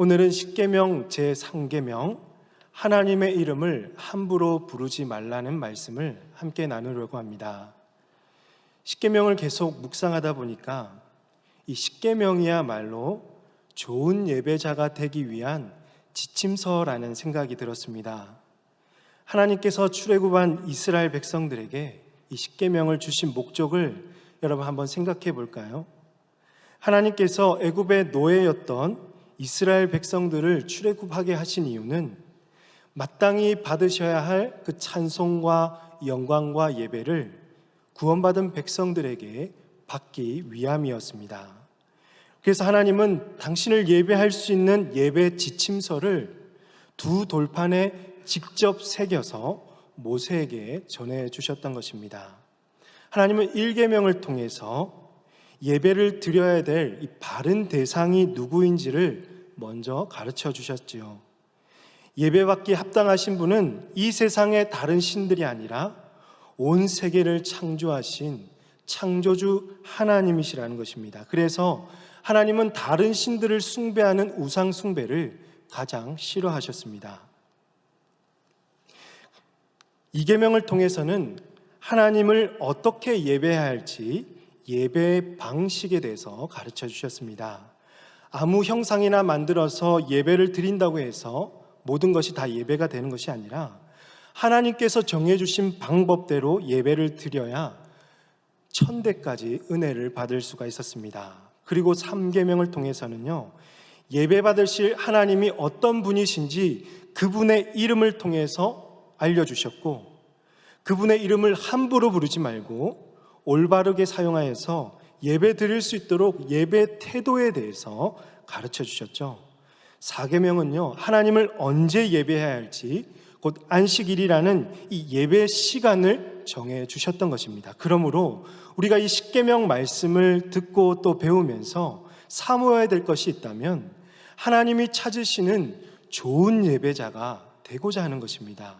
오늘은 십계명 제3계명 하나님의 이름을 함부로 부르지 말라는 말씀을 함께 나누려고 합니다. 십계명을 계속 묵상하다 보니까 이 십계명이야말로 좋은 예배자가 되기 위한 지침서라는 생각이 들었습니다. 하나님께서 출애굽한 이스라엘 백성들에게 이 십계명을 주신 목적을 여러분 한번 생각해 볼까요? 하나님께서 애굽의 노예였던 이스라엘 백성들을 출애굽하게 하신 이유는 마땅히 받으셔야 할 그 찬송과 영광과 예배를 구원받은 백성들에게 받기 위함이었습니다. 그래서 하나님은 당신을 예배할 수 있는 예배 지침서를 두 돌판에 직접 새겨서 모세에게 전해주셨던 것입니다. 하나님은 1계명을 통해서 예배를 드려야 될 이 바른 대상이 누구인지를 먼저 가르쳐 주셨지요. 예배받기 합당하신 분은 이 세상의 다른 신들이 아니라 온 세계를 창조하신 창조주 하나님이시라는 것입니다. 그래서 하나님은 다른 신들을 숭배하는 우상 숭배를 가장 싫어하셨습니다. 2계명을 통해서는 하나님을 어떻게 예배해야 할지 예배의 방식에 대해서 가르쳐 주셨습니다. 아무 형상이나 만들어서 예배를 드린다고 해서 모든 것이 다 예배가 되는 것이 아니라 하나님께서 정해주신 방법대로 예배를 드려야 천대까지 은혜를 받을 수가 있었습니다. 그리고 3계명을 통해서는요, 예배 받으실 하나님이 어떤 분이신지 그분의 이름을 통해서 알려주셨고, 그분의 이름을 함부로 부르지 말고 올바르게 사용하여서 예배 드릴 수 있도록 예배 태도에 대해서 가르쳐 주셨죠. 4계명은요, 하나님을 언제 예배해야 할지 곧 안식일이라는 이 예배 시간을 정해 주셨던 것입니다. 그러므로 우리가 이 10계명 말씀을 듣고 또 배우면서 사모해야 될 것이 있다면 하나님이 찾으시는 좋은 예배자가 되고자 하는 것입니다.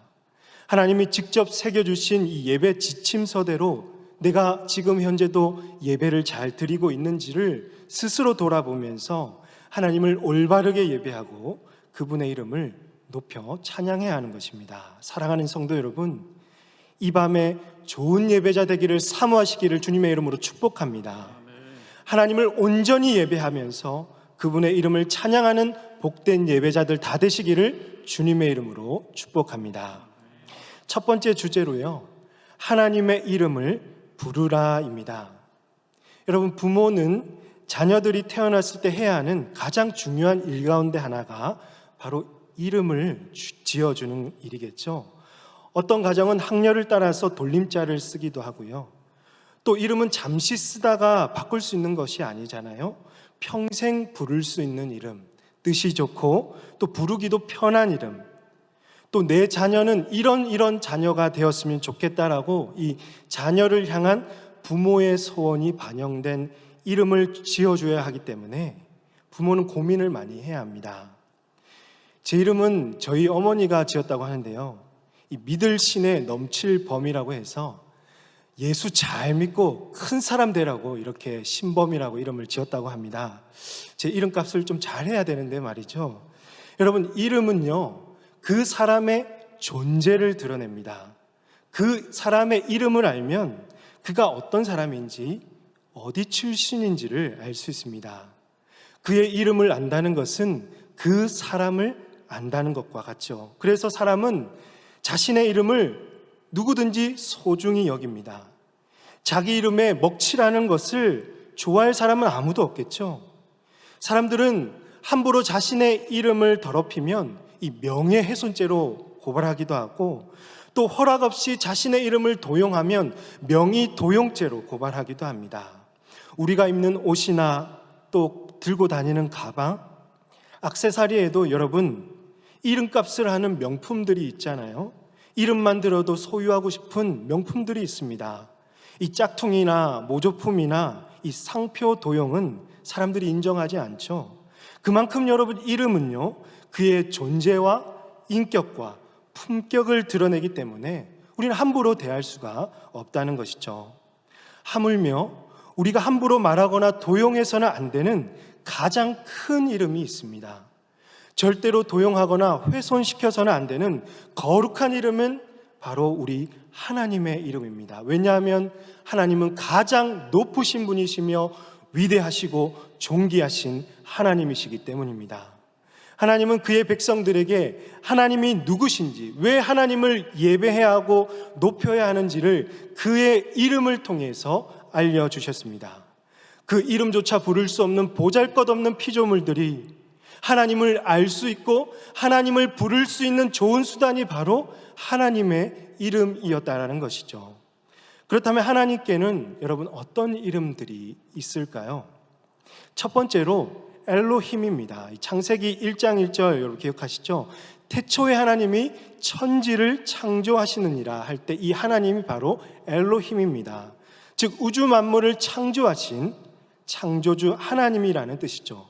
하나님이 직접 새겨주신 이 예배 지침서대로 내가 지금 현재도 예배를 잘 드리고 있는지를 스스로 돌아보면서 하나님을 올바르게 예배하고 그분의 이름을 높여 찬양해야 하는 것입니다. 사랑하는 성도 여러분, 이 밤에 좋은 예배자 되기를 사모하시기를 주님의 이름으로 축복합니다. 하나님을 온전히 예배하면서 그분의 이름을 찬양하는 복된 예배자들 다 되시기를 주님의 이름으로 축복합니다. 첫 번째 주제로요, 하나님의 이름을 부르라입니다. 여러분, 부모는 자녀들이 태어났을 때 해야 하는 가장 중요한 일 가운데 하나가 바로 이름을 지어주는 일이겠죠. 어떤 가정은 학렬을 따라서 돌림자를 쓰기도 하고요. 또 이름은 잠시 쓰다가 바꿀 수 있는 것이 아니잖아요. 평생 부를 수 있는 이름, 뜻이 좋고 또 부르기도 편한 이름, 또 내 자녀는 이런 자녀가 되었으면 좋겠다라고 이 자녀를 향한 부모의 소원이 반영된 이름을 지어줘야 하기 때문에 부모는 고민을 많이 해야 합니다. 제 이름은 저희 어머니가 지었다고 하는데요, 이 믿을 신에 넘칠 범이라고 해서 예수 잘 믿고 큰 사람 되라고 이렇게 신범이라고 이름을 지었다고 합니다. 제 이름값을 좀 잘해야 되는데 말이죠. 여러분, 이름은요, 그 사람의 존재를 드러냅니다. 그 사람의 이름을 알면 그가 어떤 사람인지 어디 출신인지를 알 수 있습니다. 그의 이름을 안다는 것은 그 사람을 안다는 것과 같죠. 그래서 사람은 자신의 이름을 누구든지 소중히 여깁니다. 자기 이름에 먹칠하는 것을 좋아할 사람은 아무도 없겠죠. 사람들은 함부로 자신의 이름을 더럽히면 이 명예훼손죄로 고발하기도 하고, 또 허락 없이 자신의 이름을 도용하면 명의도용죄로 고발하기도 합니다. 우리가 입는 옷이나 또 들고 다니는 가방, 액세서리에도 여러분 이름값을 하는 명품들이 있잖아요. 이름만 들어도 소유하고 싶은 명품들이 있습니다. 이 짝퉁이나 모조품이나 이 상표 도용은 사람들이 인정하지 않죠. 그만큼 여러분, 이름은요, 그의 존재와 인격과 품격을 드러내기 때문에 우리는 함부로 대할 수가 없다는 것이죠. 하물며 우리가 함부로 말하거나 도용해서는 안 되는 가장 큰 이름이 있습니다. 절대로 도용하거나 훼손시켜서는 안 되는 거룩한 이름은 바로 우리 하나님의 이름입니다. 왜냐하면 하나님은 가장 높으신 분이시며 위대하시고 존귀하신 하나님이시기 때문입니다. 하나님은 그의 백성들에게 하나님이 누구신지, 왜 하나님을 예배해야 하고 높여야 하는지를 그의 이름을 통해서 알려주셨습니다. 그 이름조차 부를 수 없는 보잘것없는 피조물들이 하나님을 알 수 있고 하나님을 부를 수 있는 좋은 수단이 바로 하나님의 이름이었다라는 것이죠. 그렇다면 하나님께는 여러분 어떤 이름들이 있을까요? 첫 번째로 엘로힘입니다. 창세기 1장 1절 여러분 기억하시죠? 태초에 하나님이 천지를 창조하시느니라 할 때 이 하나님이 바로 엘로힘입니다. 즉 우주 만물을 창조하신 창조주 하나님이라는 뜻이죠.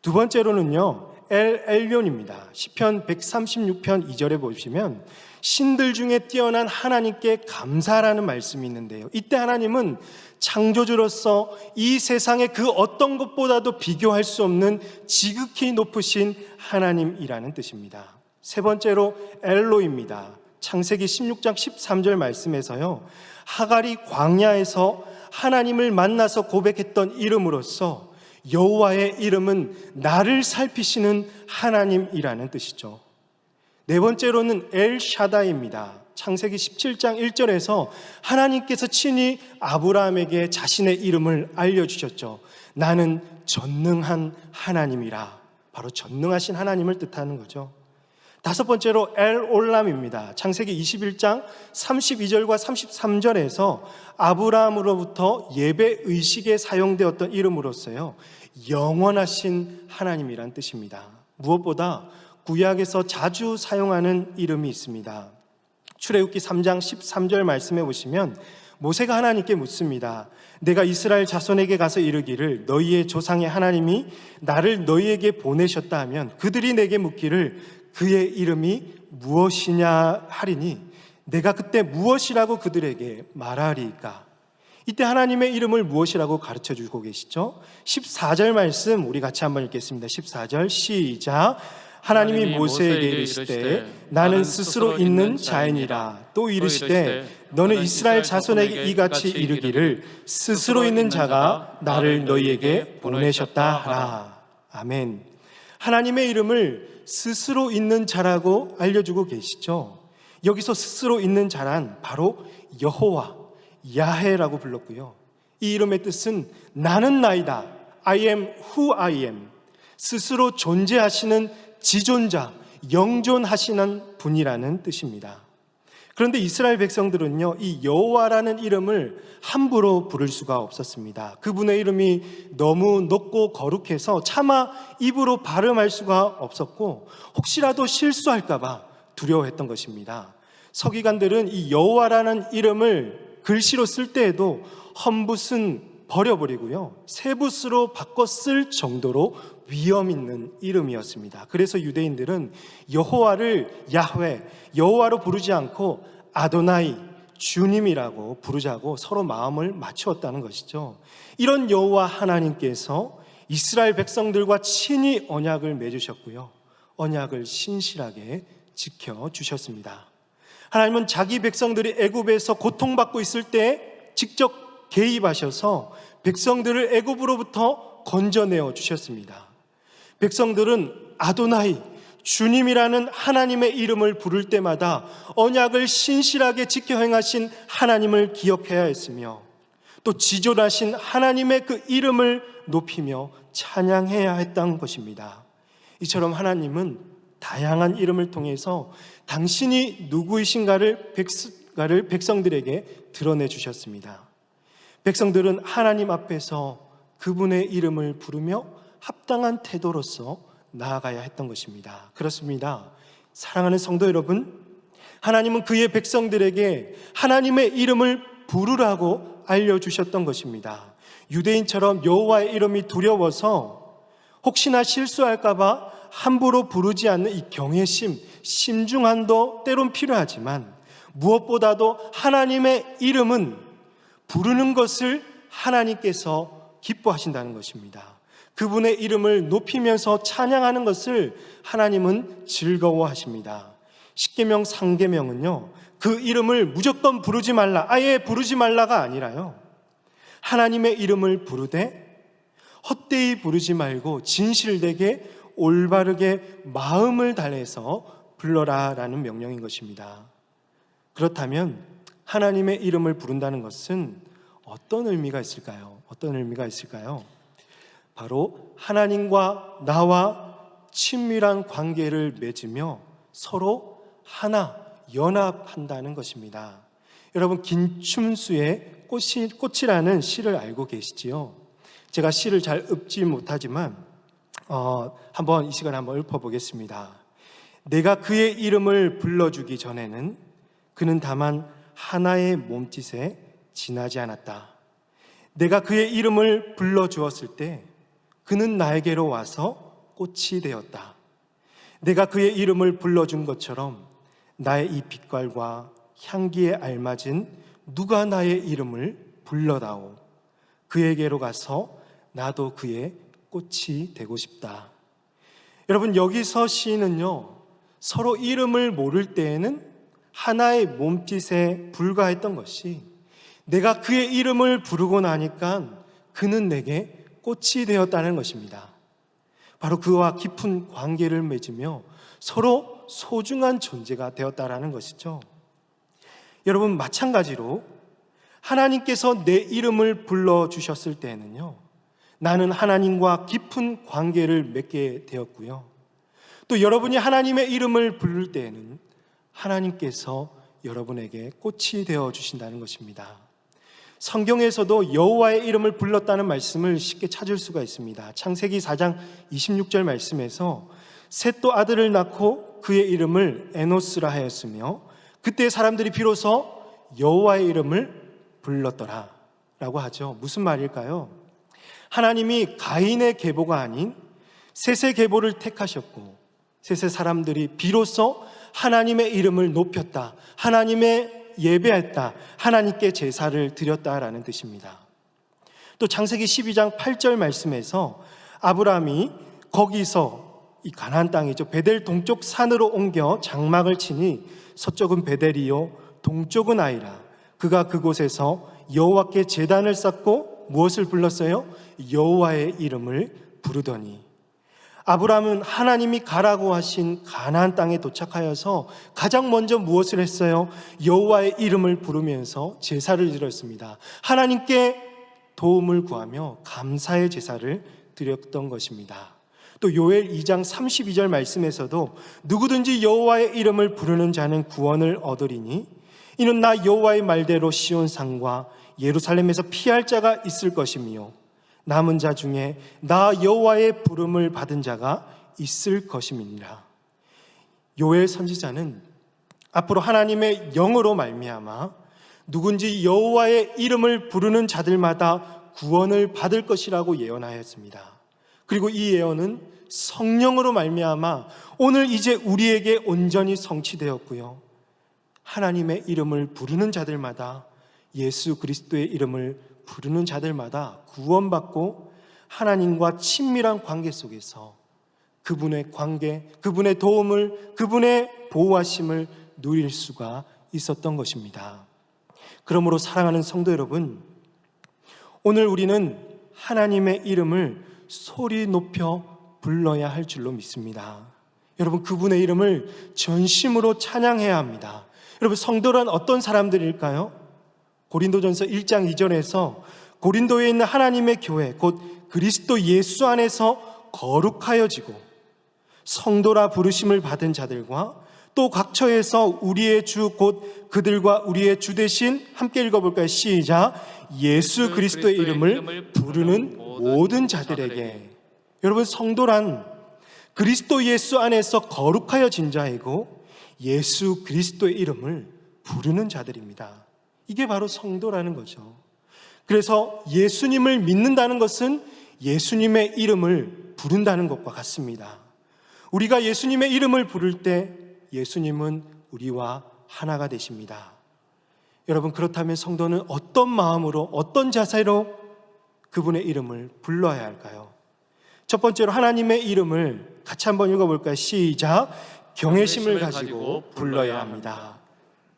두 번째로는요, 엘 엘론입니다. 시편 136편 2절에 보시면 신들 중에 뛰어난 하나님께 감사라는 말씀이 있는데요, 이때 하나님은 창조주로서 이 세상의 그 어떤 것보다도 비교할 수 없는 지극히 높으신 하나님이라는 뜻입니다. 세 번째로 엘로입니다. 창세기 16장 13절 말씀에서요, 하갈이 광야에서 하나님을 만나서 고백했던 이름으로서 여호와의 이름은 나를 살피시는 하나님이라는 뜻이죠. 네 번째로는 엘샤다이입니다. 창세기 17장 1절에서 하나님께서 친히 아브라함에게 자신의 이름을 알려주셨죠. 나는 전능한 하나님이라. 바로 전능하신 하나님을 뜻하는 거죠. 다섯 번째로 엘올람입니다. 창세기 21장 32절과 33절에서 아브라함으로부터 예배 의식에 사용되었던 이름으로서요, 영원하신 하나님이란 뜻입니다. 무엇보다 구약에서 자주 사용하는 이름이 있습니다. 출애굽기 3장 13절 말씀해 보시면 모세가 하나님께 묻습니다. 내가 이스라엘 자손에게 가서 이르기를 너희의 조상의 하나님이 나를 너희에게 보내셨다 하면 그들이 내게 묻기를 그의 이름이 무엇이냐 하리니 내가 그때 무엇이라고 그들에게 말하리이까. 이때 하나님의 이름을 무엇이라고 가르쳐 주고 계시죠? 14절 말씀 우리 같이 한번 읽겠습니다. 14절 시작. 하나님이 모세에게 이르시되 나는 스스로 있는 자이니라. 또 이르시되 너는 이스라엘 자손에게 이같이 이르기를 스스로 있는 자가 나를 너희에게 보내셨다 하라. 아멘. 하나님의 이름을 스스로 있는 자라고 알려주고 계시죠. 여기서 스스로 있는 자란 바로 여호와, 야훼라고 불렀고요, 이 이름의 뜻은 나는 나이다, I am who I am, 스스로 존재하시는 지존자, 영존하시는 분이라는 뜻입니다. 그런데 이스라엘 백성들은요, 이 여호와라는 이름을 함부로 부를 수가 없었습니다. 그분의 이름이 너무 높고 거룩해서 차마 입으로 발음할 수가 없었고 혹시라도 실수할까 봐 두려워했던 것입니다. 서기관들은 이 여호와라는 이름을 글씨로 쓸 때에도 험붓은 버려버리고요, 세붓으로 바꿔 쓸 정도로 위험 있는 이름이었습니다. 그래서 유대인들은 여호와를 야훼, 여호와로 부르지 않고 아도나이, 주님이라고 부르자고 서로 마음을 맞추었다는 것이죠. 이런 여호와 하나님께서 이스라엘 백성들과 친히 언약을 맺으셨고요, 언약을 신실하게 지켜주셨습니다. 하나님은 자기 백성들이 애굽에서 고통받고 있을 때 직접 개입하셔서 백성들을 애굽으로부터 건져내어 주셨습니다. 백성들은 아도나이, 주님이라는 하나님의 이름을 부를 때마다 언약을 신실하게 지켜 행하신 하나님을 기억해야 했으며 또 지존하신 하나님의 그 이름을 높이며 찬양해야 했던 것입니다. 이처럼 하나님은 다양한 이름을 통해서 당신이 누구이신가를 백성들에게 드러내 주셨습니다. 백성들은 하나님 앞에서 그분의 이름을 부르며 합당한 태도로서 나아가야 했던 것입니다. 그렇습니다. 사랑하는 성도 여러분, 하나님은 그의 백성들에게 하나님의 이름을 부르라고 알려주셨던 것입니다. 유대인처럼 여호와의 이름이 두려워서 혹시나 실수할까 봐 함부로 부르지 않는 이 경외심, 신중함도 때론 필요하지만 무엇보다도 하나님의 이름은 부르는 것을 하나님께서 기뻐하신다는 것입니다. 그분의 이름을 높이면서 찬양하는 것을 하나님은 즐거워하십니다. 십계명 상계명은요, 그 이름을 무조건 부르지 말라, 아예 부르지 말라가 아니라요, 하나님의 이름을 부르되 헛되이 부르지 말고 진실되게 올바르게 마음을 다해서 불러라 라는 명령인 것입니다. 그렇다면 하나님의 이름을 부른다는 것은 어떤 의미가 있을까요? 어떤 의미가 있을까요? 바로 하나님과 나와 친밀한 관계를 맺으며 서로 하나, 연합한다는 것입니다. 여러분, 김춘수의 꽃이라는 시를 알고 계시지요? 제가 시를 잘 읊지 못하지만 한번 이 시간에 한번 읊어보겠습니다. 내가 그의 이름을 불러주기 전에는 그는 다만 하나의 몸짓에 지나지 않았다. 내가 그의 이름을 불러주었을 때 그는 나에게로 와서 꽃이 되었다. 내가 그의 이름을 불러준 것처럼 나의 이 빛깔과 향기에 알맞은 누가 나의 이름을 불러다오. 그에게로 가서 나도 그의 꽃이 되고 싶다. 여러분, 여기서 시인은요, 서로 이름을 모를 때에는 하나의 몸짓에 불과했던 것이 내가 그의 이름을 부르고 나니까 그는 내게 꽃이 되었다는 것입니다. 바로 그와 깊은 관계를 맺으며 서로 소중한 존재가 되었다라는 것이죠. 여러분, 마찬가지로 하나님께서 내 이름을 불러주셨을 때에는요, 나는 하나님과 깊은 관계를 맺게 되었고요, 또 여러분이 하나님의 이름을 부를 때에는 하나님께서 여러분에게 꽃이 되어주신다는 것입니다. 성경에서도 여호와의 이름을 불렀다는 말씀을 쉽게 찾을 수가 있습니다. 창세기 4장 26절 말씀에서 셋도 아들을 낳고 그의 이름을 에노스라 하였으며 그때 사람들이 비로소 여호와의 이름을 불렀더라 라고 하죠. 무슨 말일까요? 하나님이 가인의 계보가 아닌 셋의 계보를 택하셨고 셋의 사람들이 비로소 하나님의 이름을 높였다, 하나님의 예배했다, 하나님께 제사를 드렸다라는 뜻입니다. 또 창세기 12장 8절 말씀에서 아브라함이 거기서 이 가나안 땅이죠, 베델 동쪽 산으로 옮겨 장막을 치니 서쪽은 베델이요 동쪽은 아이라. 그가 그곳에서 여호와께 제단을 쌓고 무엇을 불렀어요? 여호와의 이름을 부르더니. 아브라함은 하나님이 가라고 하신 가나안 땅에 도착하여서 가장 먼저 무엇을 했어요? 여호와의 이름을 부르면서 제사를 드렸습니다. 하나님께 도움을 구하며 감사의 제사를 드렸던 것입니다. 또 요엘 2장 32절 말씀에서도 누구든지 여호와의 이름을 부르는 자는 구원을 얻으리니 이는 나 여호와의 말대로 시온산과 예루살렘에서 피할 자가 있을 것이며 남은 자 중에 나 여호와의 부름을 받은 자가 있을 것임이니라. 요엘 선지자는 앞으로 하나님의 영으로 말미암아 누군지 여호와의 이름을 부르는 자들마다 구원을 받을 것이라고 예언하였습니다. 그리고 이 예언은 성령으로 말미암아 오늘 이제 우리에게 온전히 성취되었고요, 하나님의 이름을 부르는 자들마다, 예수 그리스도의 이름을 부르는 자들마다 구원받고 하나님과 친밀한 관계 속에서 그분의 관계, 그분의 도움을, 그분의 보호하심을 누릴 수가 있었던 것입니다. 그러므로 사랑하는 성도 여러분, 오늘 우리는 하나님의 이름을 소리 높여 불러야 할 줄로 믿습니다. 여러분, 그분의 이름을 전심으로 찬양해야 합니다. 여러분, 성도란 어떤 사람들일까요? 고린도전서 1장 2절에서 고린도에 있는 하나님의 교회, 곧 그리스도 예수 안에서 거룩하여지고 성도라 부르심을 받은 자들과 또 각처에서 우리의 주 곧 그들과 우리의 주 대신, 함께 읽어볼까요? 시작. 예수 그리스도의 이름을 부르는 모든 자들에게. 여러분, 성도란 그리스도 예수 안에서 거룩하여진 자이고 예수 그리스도의 이름을 부르는 자들입니다. 이게 바로 성도라는 거죠. 그래서 예수님을 믿는다는 것은 예수님의 이름을 부른다는 것과 같습니다. 우리가 예수님의 이름을 부를 때 예수님은 우리와 하나가 되십니다. 여러분, 그렇다면 성도는 어떤 마음으로, 어떤 자세로 그분의 이름을 불러야 할까요? 첫 번째로 하나님의 이름을 같이 한번 읽어볼까요? 시작. 경외심을 가지고 불러야 합니다.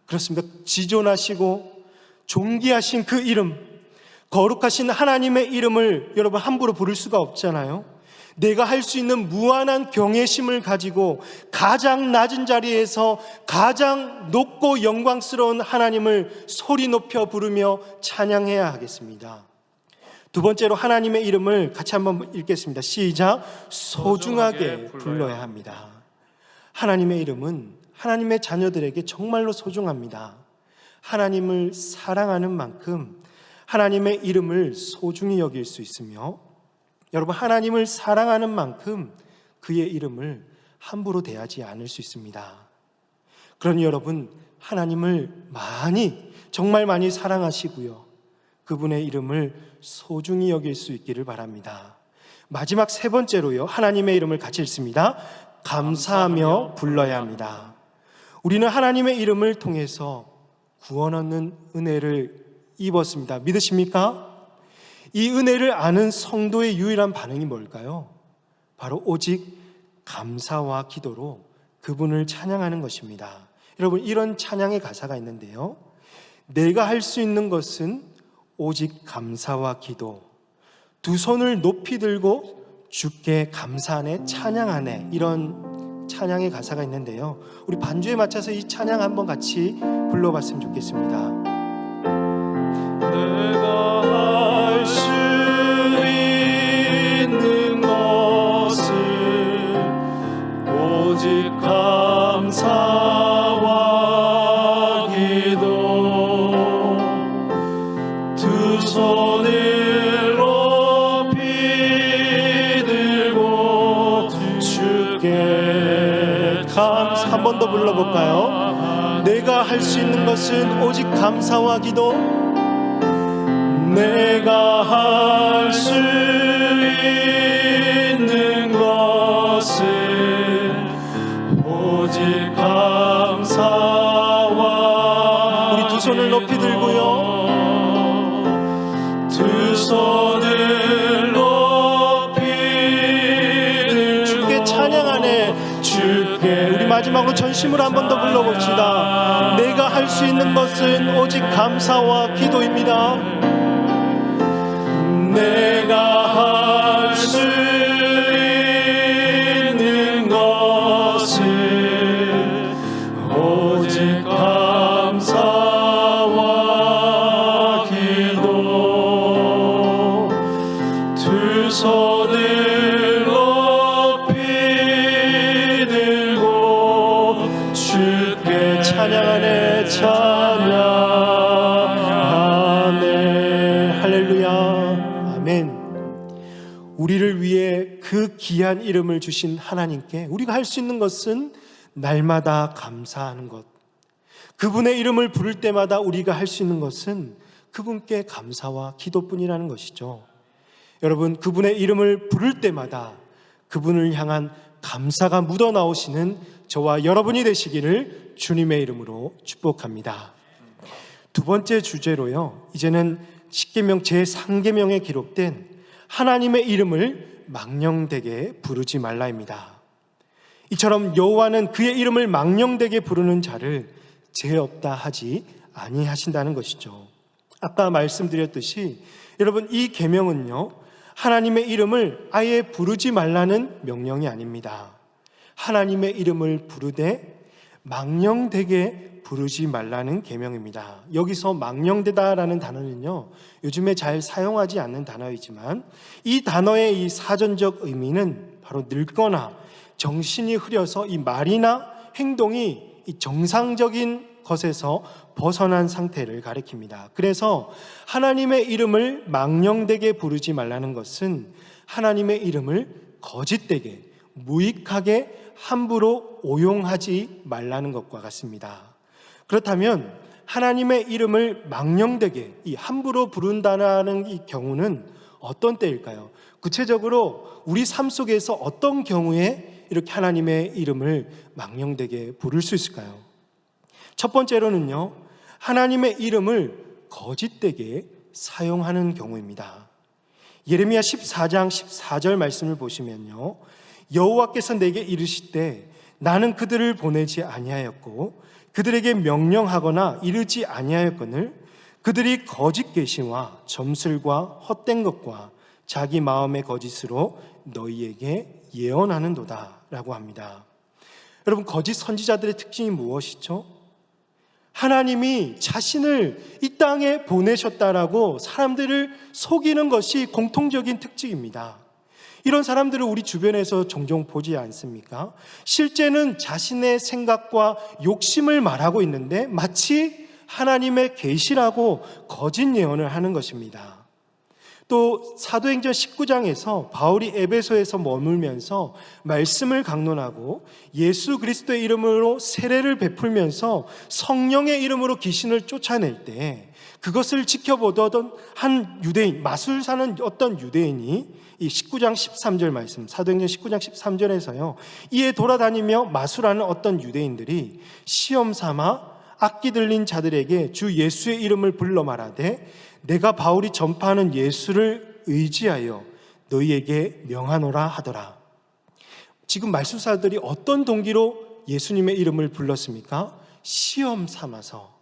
그렇습니다. 지존하시고 존귀하신 그 이름, 거룩하신 하나님의 이름을 여러분 함부로 부를 수가 없잖아요. 내가 할 수 있는 무한한 경외심을 가지고 가장 낮은 자리에서 가장 높고 영광스러운 하나님을 소리 높여 부르며 찬양해야 하겠습니다. 두 번째로 하나님의 이름을 같이 한번 읽겠습니다. 시작. 소중하게 불러야 합니다. 하나님의 이름은 하나님의 자녀들에게 정말로 소중합니다. 하나님을 사랑하는 만큼 하나님의 이름을 소중히 여길 수 있으며, 여러분 하나님을 사랑하는 만큼 그의 이름을 함부로 대하지 않을 수 있습니다. 그러니 여러분 하나님을 정말 많이 사랑하시고요, 그분의 이름을 소중히 여길 수 있기를 바랍니다. 마지막 세 번째로요, 하나님의 이름을 같이 읽습니다. 감사하며 불러야 합니다. 우리는 하나님의 이름을 통해서 구원 얻는 은혜를 입었습니다. 믿으십니까? 이 은혜를 아는 성도의 유일한 반응이 뭘까요? 바로 오직 감사와 기도로 그분을 찬양하는 것입니다. 여러분 이런 찬양의 가사가 있는데요, 내가 할 수 있는 것은 오직 감사와 기도, 두 손을 높이 들고 주께 감사하네 찬양하네, 이런 찬양의 가사가 있는데요, 우리 반주에 맞춰서 이 찬양 한번 같이 불러봤으면 좋겠습니다. 내가 할 수 있는 것은 오직 감사와 기도, 두 손을 높이 들고 주께 감사. 한 번 더 불러볼까요? 내가 할 수 있는 것은 오직 감사와 기도, 내가 할 수 있는 것은 오직 감사와, 우리 두 손을 높이 들고요, 두 손을 높이 들고 주께 찬양하네 주께. 우리 마지막으로 전심으로 한 번 더 불러봅시다. 내가 할 수 있는 것은 오직 감사와 기도입니다. 내가 할 수 있는 것은 오직 감사와 기도, 두 손을 높이 들고 주께 찬양하네 찬양하네. 할렐루야. 우리를 위해 그 귀한 이름을 주신 하나님께 우리가 할 수 있는 것은 날마다 감사하는 것, 그분의 이름을 부를 때마다 우리가 할 수 있는 것은 그분께 감사와 기도뿐이라는 것이죠. 여러분 그분의 이름을 부를 때마다 그분을 향한 감사가 묻어나오시는 저와 여러분이 되시기를 주님의 이름으로 축복합니다. 두 번째 주제로요, 이제는 십계명 제3계명에 기록된 하나님의 이름을 망령되게 부르지 말라입니다. 이처럼 여호와는 그의 이름을 망령되게 부르는 자를 죄 없다 하지 아니하신다는 것이죠. 아까 말씀드렸듯이 여러분 이 계명은요, 하나님의 이름을 아예 부르지 말라는 명령이 아닙니다. 하나님의 이름을 부르되 망령되게 부르지 말라는 계명입니다. 여기서 망령되다라는 단어는요, 요즘에 잘 사용하지 않는 단어이지만 이 단어의 이 사전적 의미는 바로 늙거나 정신이 흐려서 이 말이나 행동이 이 정상적인 것에서 벗어난 상태를 가리킵니다. 그래서 하나님의 이름을 망령되게 부르지 말라는 것은 하나님의 이름을 거짓되게, 무익하게 함부로 오용하지 말라는 것과 같습니다. 그렇다면 하나님의 이름을 망령되게, 이 함부로 부른다는 이 경우는 어떤 때일까요? 구체적으로 우리 삶 속에서 어떤 경우에 이렇게 하나님의 이름을 망령되게 부를 수 있을까요? 첫 번째로는요, 하나님의 이름을 거짓되게 사용하는 경우입니다. 예레미야 14장 14절 말씀을 보시면요, 여호와께서 내게 이르시되 나는 그들을 보내지 아니하였고 그들에게 명령하거나 이르지 아니하였거늘 그들이 거짓 계시와 점술과 헛된 것과 자기 마음의 거짓으로 너희에게 예언하는도다 라고 합니다. 여러분, 거짓 선지자들의 특징이 무엇이죠? 하나님이 자신을 이 땅에 보내셨다라고 사람들을 속이는 것이 공통적인 특징입니다. 이런 사람들을 우리 주변에서 종종 보지 않습니까? 실제는 자신의 생각과 욕심을 말하고 있는데 마치 하나님의 계시라고 거짓 예언을 하는 것입니다. 또 사도행전 19장에서 바울이 에베소에서 머물면서 말씀을 강론하고 예수 그리스도의 이름으로 세례를 베풀면서 성령의 이름으로 귀신을 쫓아낼 때 그것을 지켜보던 한 유대인, 마술사는 어떤 유대인이 이 19장 13절 말씀, 사도행전 19장 13절에서요, 이에 돌아다니며 마술하는 어떤 유대인들이 시험 삼아 악기 들린 자들에게 주 예수의 이름을 불러 말하되 내가 바울이 전파하는 예수를 의지하여 너희에게 명하노라 하더라. 지금 말술사들이 어떤 동기로 예수님의 이름을 불렀습니까? 시험 삼아서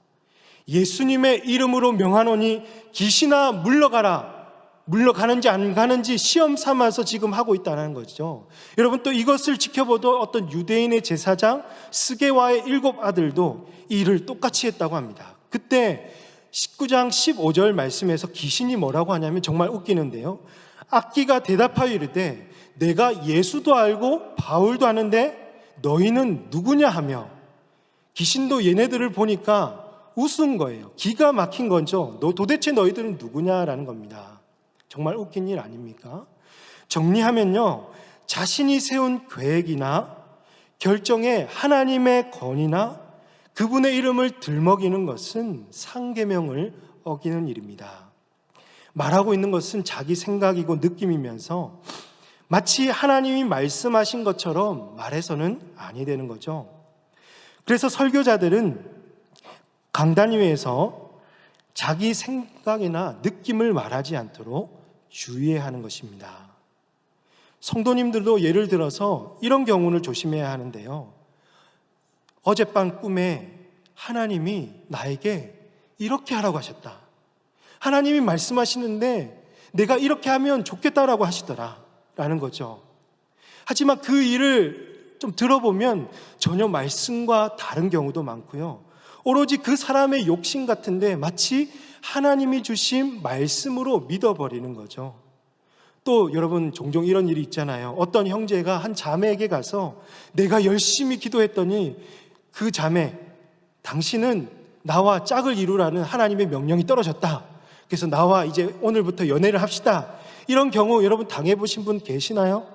예수님의 이름으로 명하노니 귀신아 물러가라, 물러가는지 안 가는지 시험 삼아서 지금 하고 있다는 거죠. 여러분, 또 이것을 지켜보던 어떤 유대인의 제사장 스게와의 7 아들도 이 일을 똑같이 했다고 합니다. 그때 19장 15절 말씀에서 귀신이 뭐라고 하냐면 정말 웃기는데요, 악기가 대답하여 이르되 내가 예수도 알고 바울도 아는데 너희는 누구냐 하며, 귀신도 얘네들을 보니까 웃은 거예요. 기가 막힌 거죠. 도대체 너희들은 누구냐라는 겁니다. 정말 웃긴 일 아닙니까? 정리하면요, 자신이 세운 계획이나 결정에 하나님의 권위나 그분의 이름을 들먹이는 것은 상계명을 어기는 일입니다. 말하고 있는 것은 자기 생각이고 느낌이면서 마치 하나님이 말씀하신 것처럼 말해서는 아니 되는 거죠. 그래서 설교자들은 강단 위에서 자기 생각이나 느낌을 말하지 않도록 주의해야 하는 것입니다. 성도님들도 예를 들어서 이런 경우를 조심해야 하는데요, 어젯밤 꿈에 하나님이 나에게 이렇게 하라고 하셨다, 하나님이 말씀하시는데 내가 이렇게 하면 좋겠다라고 하시더라 라는 거죠. 하지만 그 일을 좀 들어보면 전혀 말씀과 다른 경우도 많고요, 오로지 그 사람의 욕심 같은데 마치 하나님이 주신 말씀으로 믿어버리는 거죠. 또 여러분, 종종 이런 일이 있잖아요. 어떤 형제가 한 자매에게 가서 내가 열심히 기도했더니 그 자매, 당신은 나와 짝을 이루라는 하나님의 명령이 떨어졌다, 그래서 나와 이제 오늘부터 연애를 합시다, 이런 경우 여러분 당해보신 분 계시나요?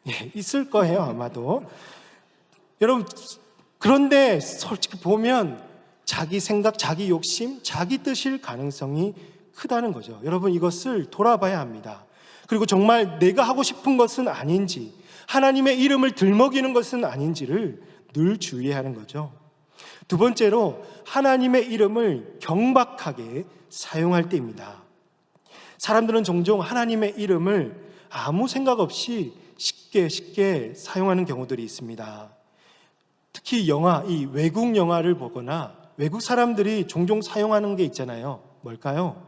예, 있을 거예요 아마도. 여러분, 그런데 솔직히 보면 자기 생각, 자기 욕심, 자기 뜻일 가능성이 크다는 거죠. 여러분, 이것을 돌아봐야 합니다. 그리고 정말 내가 하고 싶은 것은 아닌지, 하나님의 이름을 들먹이는 것은 아닌지를 늘 주의해야 하는 거죠. 두 번째로, 하나님의 이름을 경박하게 사용할 때입니다. 사람들은 종종 하나님의 이름을 아무 생각 없이 쉽게 사용하는 경우들이 있습니다. 특히 이 외국 영화를 보거나 외국 사람들이 종종 사용하는 게 있잖아요. 뭘까요?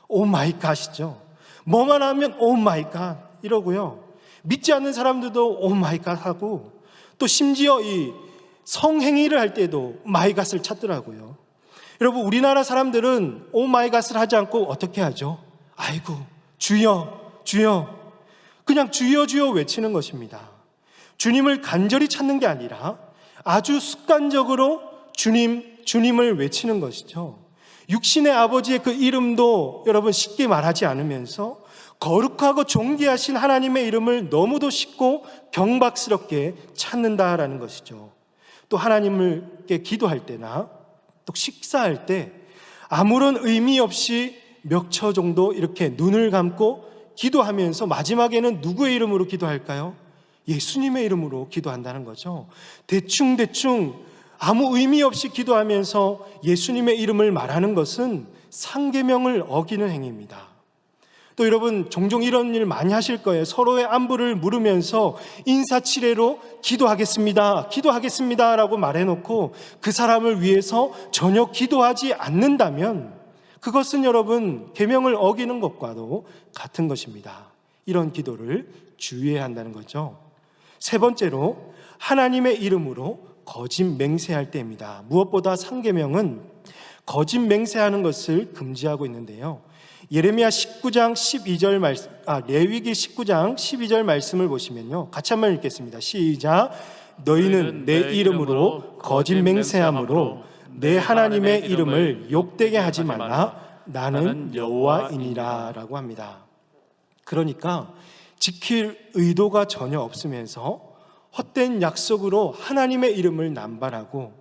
오 마이 갓이죠. 뭐만 하면 오 마이 갓 이러고요, 믿지 않는 사람들도 오 마이 갓 하고, 또 심지어 이 성행위를 할 때도 마이 갓을 찾더라고요. 여러분, 우리나라 사람들은 오 마이 갓을 하지 않고 어떻게 하죠? 아이고 주여 주여, 그냥 주여 주여 외치는 것입니다. 주님을 간절히 찾는 게 아니라 아주 습관적으로 주님을 외치는 것이죠. 육신의 아버지의 그 이름도 여러분 쉽게 말하지 않으면서 거룩하고 존귀하신 하나님의 이름을 너무도 쉽고 경박스럽게 찾는다라는 것이죠. 또 하나님께 기도할 때나 또 식사할 때 아무런 의미 없이 몇 초 정도 이렇게 눈을 감고 기도하면서 마지막에는 누구의 이름으로 기도할까요? 예수님의 이름으로 기도한다는 거죠. 대충 아무 의미 없이 기도하면서 예수님의 이름을 말하는 것은 상계명을 어기는 행위입니다. 또 여러분 종종 이런 일 많이 하실 거예요. 서로의 안부를 물으면서 인사치레로 기도하겠습니다 라고 말해놓고 그 사람을 위해서 전혀 기도하지 않는다면 그것은 여러분 계명을 어기는 것과도 같은 것입니다. 이런 기도를 주의해야 한다는 거죠. 세 번째로 하나님의 이름으로 거짓 맹세할 때입니다. 무엇보다 상계명은 거짓 맹세하는 것을 금지하고 있는데요. 예레미야 19장 12절 말씀, 레위기 19장 12절 말씀을 보시면요. 같이 한번 읽겠습니다. 시작. 너희는 내 이름으로 거짓 맹세함으로 내 하나님의 이름을 욕되게 하지 말라. 나는 여호와이니라 라고 합니다. 그러니까 지킬 의도가 전혀 없으면서 헛된 약속으로 하나님의 이름을 남발하고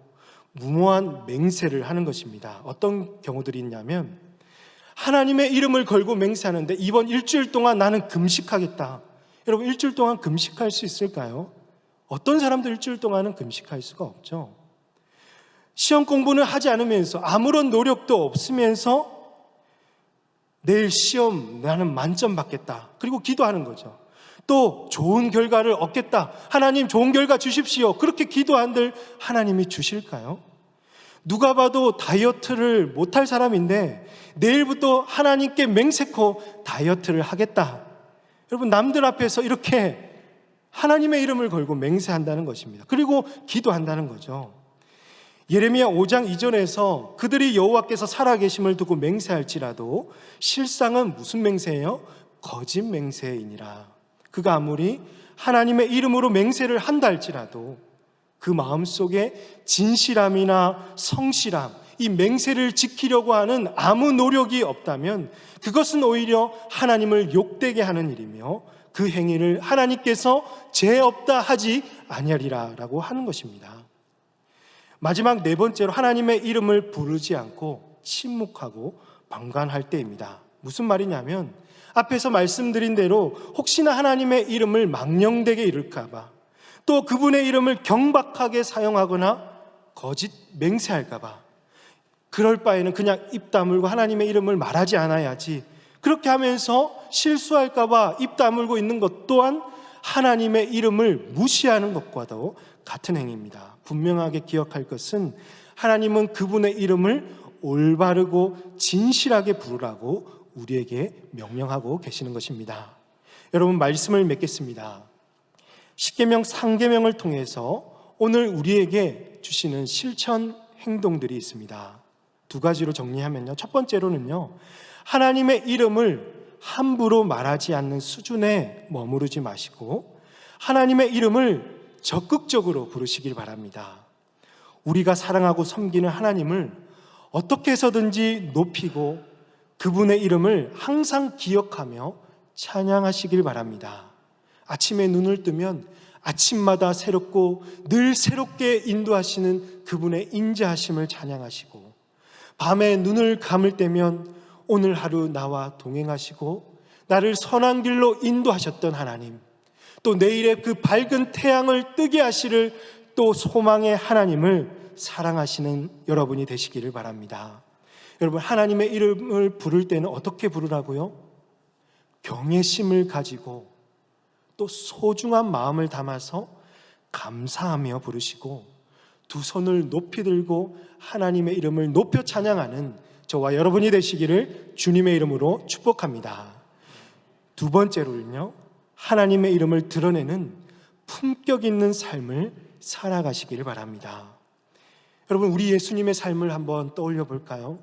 무모한 맹세를 하는 것입니다. 어떤 경우들이 있냐면 하나님의 이름을 걸고 맹세하는데 이번 일주일 동안 나는 금식하겠다. 여러분 일주일 동안 금식할 수 있을까요? 어떤 사람도 일주일 동안은 금식할 수가 없죠. 시험 공부는 하지 않으면서 아무런 노력도 없으면서 내일 시험 나는 만점 받겠다. 그리고 기도하는 거죠. 또 좋은 결과를 얻겠다. 하나님 좋은 결과 주십시오. 그렇게 기도한들 하나님이 주실까요? 누가 봐도 다이어트를 못할 사람인데 내일부터 하나님께 맹세코 다이어트를 하겠다. 여러분 남들 앞에서 이렇게 하나님의 이름을 걸고 맹세한다는 것입니다. 그리고 기도한다는 거죠. 예레미야 5장 이전에서 그들이 여호와께서 살아계심을 두고 맹세할지라도 실상은 무슨 맹세예요? 거짓 맹세이니라. 그가 아무리 하나님의 이름으로 맹세를 한다 할지라도 그 마음속에 진실함이나 성실함, 이 맹세를 지키려고 하는 아무 노력이 없다면 그것은 오히려 하나님을 욕되게 하는 일이며 그 행위를 하나님께서 죄 없다 하지 아니하리라 라고 하는 것입니다. 마지막 네 번째로 하나님의 이름을 부르지 않고 침묵하고 방관할 때입니다. 무슨 말이냐면 앞에서 말씀드린 대로 혹시나 하나님의 이름을 망령되게 이룰까 봐 또 그분의 이름을 경박하게 사용하거나 거짓 맹세할까 봐 그럴 바에는 그냥 입 다물고 하나님의 이름을 말하지 않아야지 그렇게 하면서 실수할까 봐 입 다물고 있는 것 또한 하나님의 이름을 무시하는 것과도 같은 행위입니다. 분명하게 기억할 것은 하나님은 그분의 이름을 올바르고 진실하게 부르라고 우리에게 명령하고 계시는 것입니다. 여러분 말씀을 맺겠습니다. 십계명 상계명을 통해서 오늘 우리에게 주시는 실천 행동들이 있습니다. 두 가지로 정리하면요. 첫 번째로는요. 하나님의 이름을 함부로 말하지 않는 수준에 머무르지 마시고 하나님의 이름을 적극적으로 부르시길 바랍니다. 우리가 사랑하고 섬기는 하나님을 어떻게 해서든지 높이고 그분의 이름을 항상 기억하며 찬양하시길 바랍니다. 아침에 눈을 뜨면 아침마다 새롭고 늘 새롭게 인도하시는 그분의 인자하심을 찬양하시고 밤에 눈을 감을 때면 오늘 하루 나와 동행하시고 나를 선한 길로 인도하셨던 하나님, 또 내일의 그 밝은 태양을 뜨게 하시를 또 소망의 하나님을 사랑하시는 여러분이 되시기를 바랍니다. 여러분 하나님의 이름을 부를 때는 어떻게 부르라고요? 경외심을 가지고 또 소중한 마음을 담아서 감사하며 부르시고 두 손을 높이 들고 하나님의 이름을 높여 찬양하는 저와 여러분이 되시기를 주님의 이름으로 축복합니다. 두 번째로는요, 하나님의 이름을 드러내는 품격 있는 삶을 살아가시기를 바랍니다. 여러분 우리 예수님의 삶을 한번 떠올려 볼까요?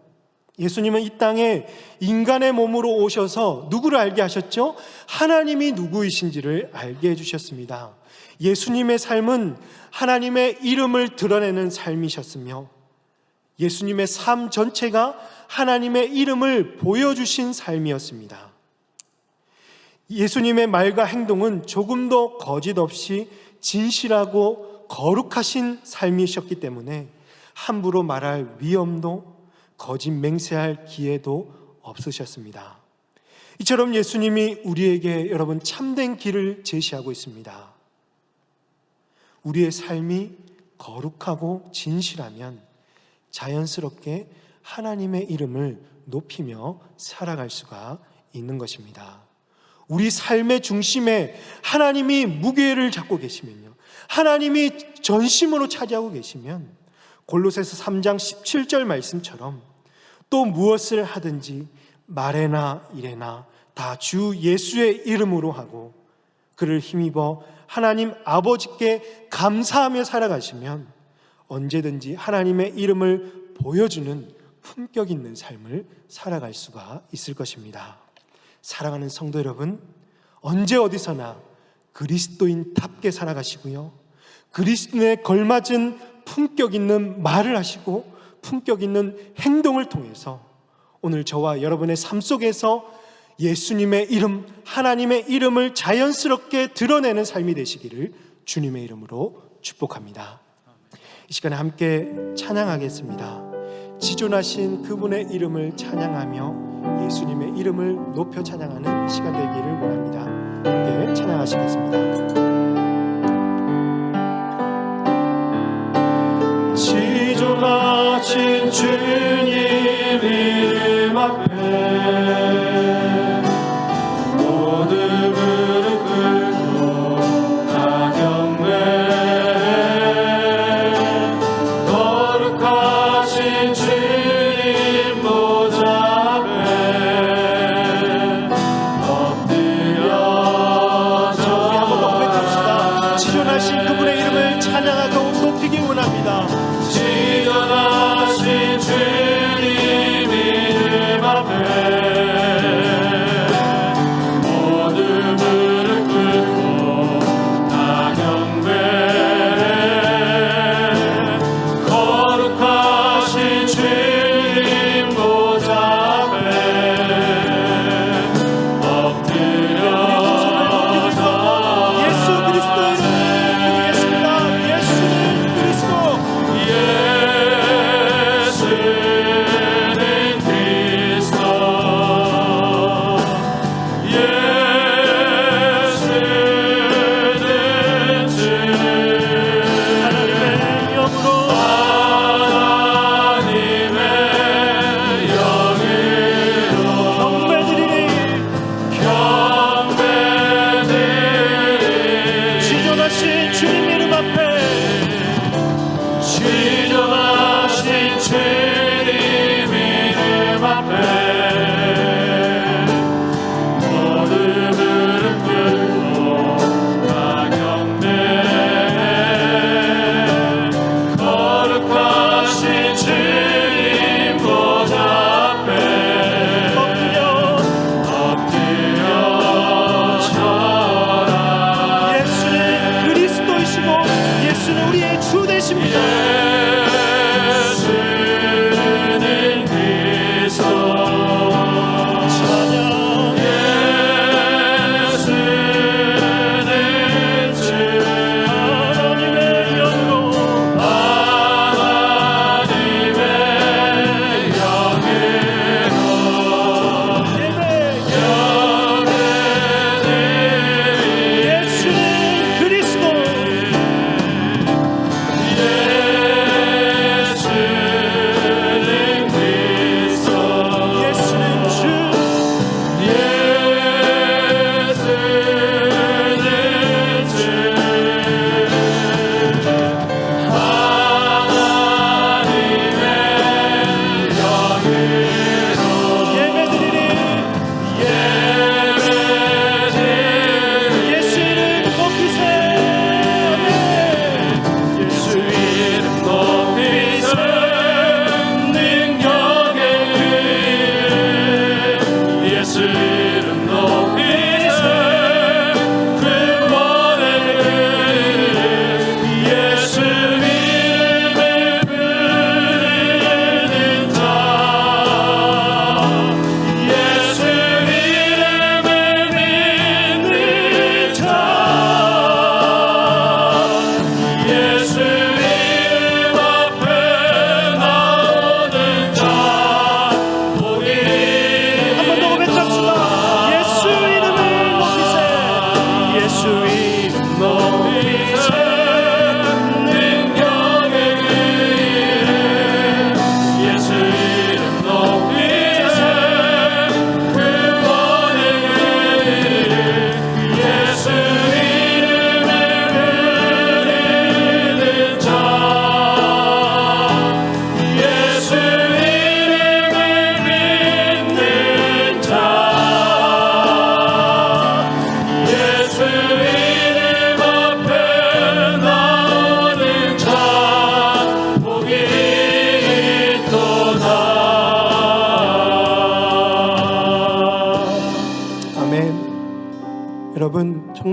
예수님은 이 땅에 인간의 몸으로 오셔서 누구를 알게 하셨죠? 하나님이 누구이신지를 알게 해주셨습니다. 예수님의 삶은 하나님의 이름을 드러내는 삶이셨으며 예수님의 삶 전체가 하나님의 이름을 보여주신 삶이었습니다. 예수님의 말과 행동은 조금도 거짓 없이 진실하고 거룩하신 삶이셨기 때문에 함부로 말할 위험도 거짓 맹세할 기회도 없으셨습니다. 이처럼 예수님이 우리에게 여러분 참된 길을 제시하고 있습니다. 우리의 삶이 거룩하고 진실하면 자연스럽게 하나님의 이름을 높이며 살아갈 수가 있는 것입니다. 우리 삶의 중심에 하나님이 무게를 잡고 계시면요, 하나님이 전심으로 차지하고 계시면 골로새서 3장 17절 말씀처럼 또 무엇을 하든지 말에나 일에나 다 주 예수의 이름으로 하고 그를 힘입어 하나님 아버지께 감사하며 살아가시면 언제든지 하나님의 이름을 보여주는 품격 있는 삶을 살아갈 수가 있을 것입니다. 사랑하는 성도 여러분, 언제 어디서나 그리스도인답게 살아가시고요, 그리스도에 걸맞은 품격 있는 말을 하시고 품격 있는 행동을 통해서 오늘 저와 여러분의 삶 속에서 예수님의 이름, 하나님의 이름을 자연스럽게 드러내는 삶이 되시기를 주님의 이름으로 축복합니다. 이 시간에 함께 찬양하겠습니다. 지존하신 그분의 이름을 찬양하며 예수님의 이름을 높여 찬양하는 시간 되기를 원합니다. 함께 찬양하시겠습니다. 지존하신 주님 이름 앞에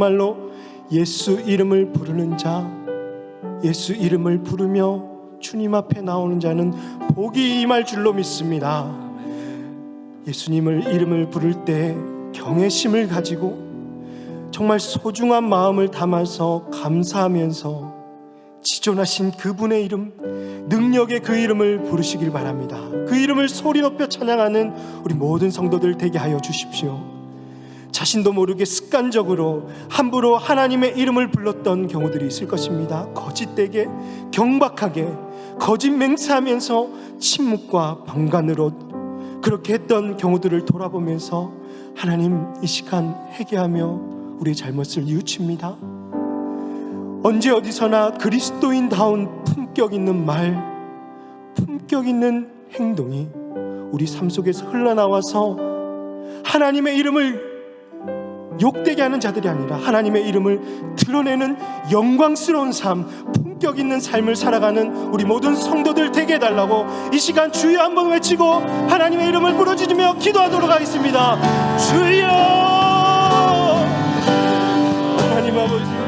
정말로 예수 이름을 부르는 자, 예수 이름을 부르며 주님 앞에 나오는 자는 복이 임할 줄로 믿습니다. 예수님을 이름을 부를 때 경외심을 가지고 정말 소중한 마음을 담아서 감사하면서 지존하신 그분의 이름, 능력의 그 이름을 부르시길 바랍니다. 그 이름을 소리 높여 찬양하는 우리 모든 성도들 되게 하여 주십시오. 자신도 모르게 습관적으로 함부로 하나님의 이름을 불렀던 경우들이 있을 것입니다. 거짓되게, 경박하게, 거짓 맹세하면서 침묵과 방관으로 그렇게 했던 경우들을 돌아보면서 하나님, 이 시간 회개하며 우리의 잘못을 뉘우칩니다. 언제 어디서나 그리스도인다운 품격 있는 말, 품격 있는 행동이 우리 삶 속에서 흘러나와서 하나님의 이름을 욕되게 하는 자들이 아니라 하나님의 이름을 드러내는 영광스러운 삶, 품격 있는 삶을 살아가는 우리 모든 성도들 되게 해달라고 이 시간 주여 한번 외치고 하나님의 이름을 부르짖으며 기도하도록 하겠습니다. 주여, 하나님 아버지,